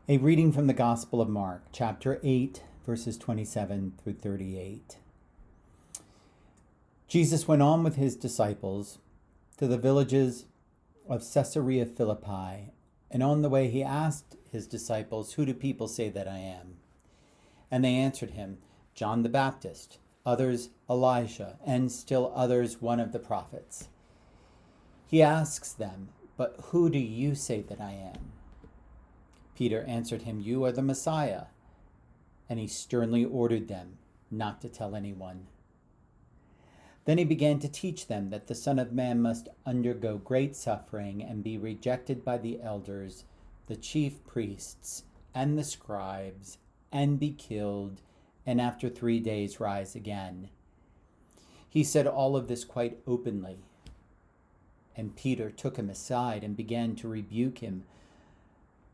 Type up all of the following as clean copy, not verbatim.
A reading from the Gospel of Mark, chapter 8, verses 27 through 38. Jesus went on with his disciples to the villages of Caesarea Philippi, and on the way he asked his disciples, "Who do people say that I am?" And they answered him, "John the Baptist, others Elijah, and still others one of the prophets." He asks them, "But who do you say that I am?" Peter answered him, "You are the Messiah." And he sternly ordered them not to tell anyone. Then he began to teach them that the Son of Man must undergo great suffering and be rejected by the elders, the chief priests, and the scribes, and be killed, and after 3 days rise again. He said all of this quite openly. And Peter took him aside and began to rebuke him.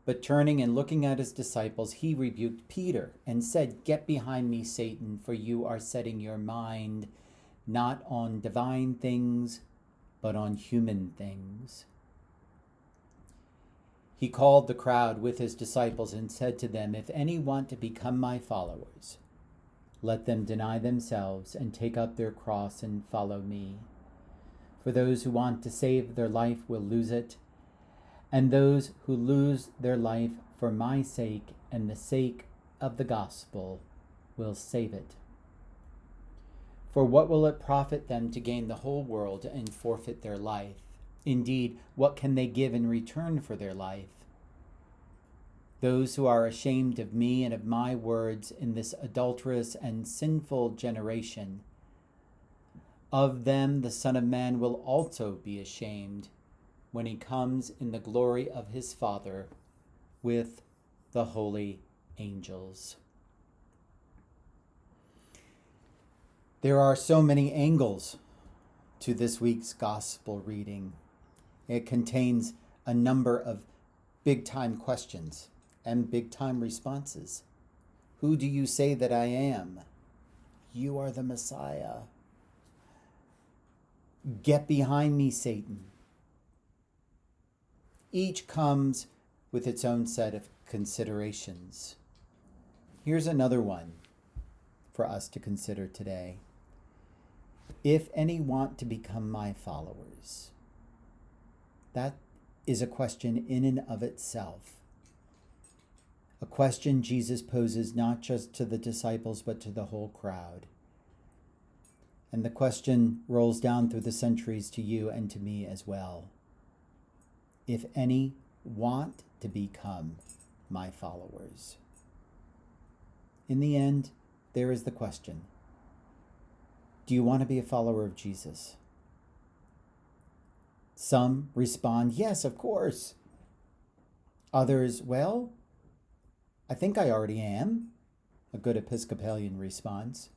But turning and looking at his disciples, he rebuked Peter and said, "Get behind me, Satan, for you are setting your mind not on divine things, but on human things." He called the crowd with his disciples and said to them, "If any want to become my followers, let them deny themselves and take up their cross and follow me. For those who want to save their life will lose it, and those who lose their life for my sake and the sake of the gospel will save it. For what will it profit them to gain the whole world and forfeit their life? Indeed, what can they give in return for their life? Those who are ashamed of me and of my words in this adulterous and sinful generation, of them the Son of Man will also be ashamed when he comes in the glory of his Father with the holy angels." There are so many angles to this week's gospel reading. It contains a number of big-time questions and big-time responses. Who do you say that I am? You are the Messiah. Get behind me, Satan. Each comes with its own set of considerations. Here's another one for us to consider today. If any want to become my followers. That is a question in and of itself. A question Jesus poses not just to the disciples, but to the whole crowd. And the question rolls down through the centuries to you and to me as well. If any want to become my followers. In the end, there is the question. Do you want to be a follower of Jesus? Some respond, yes, of course. Others, well, I think I already am. A good Episcopalian response.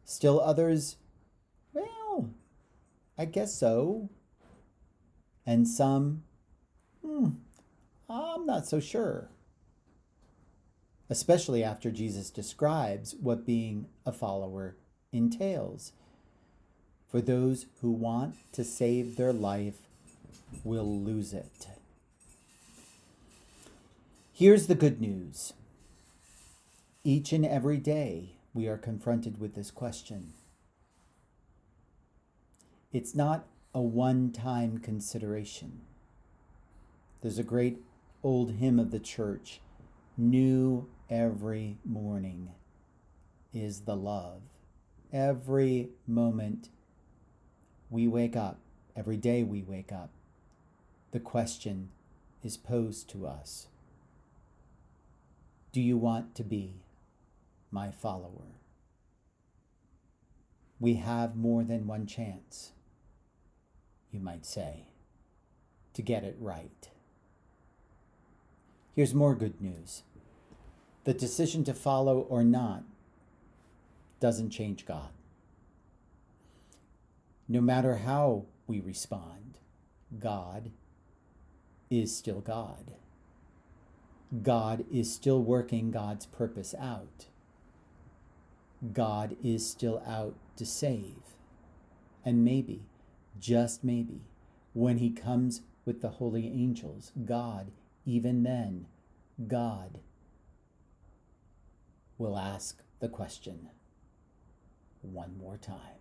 Still others, well, I guess so. And some, I'm not so sure. Especially after Jesus describes what being a follower entails. For those who want to save their life will lose it. Here's the good news. Each and every day we are confronted with this question. It's not a one-time consideration. There's a great old hymn of the church, "New every morning is the love." Every moment we wake up, every day we wake up, the question is posed to us. Do you want to be my follower? We have more than one chance, you might say, to get it right. Here's more good news. The decision to follow or not doesn't change God. No matter how we respond, God is still God. God is still working God's purpose out. God is still out to save. And maybe, just maybe, when he comes with the holy angels, God, even then, God will ask the question one more time.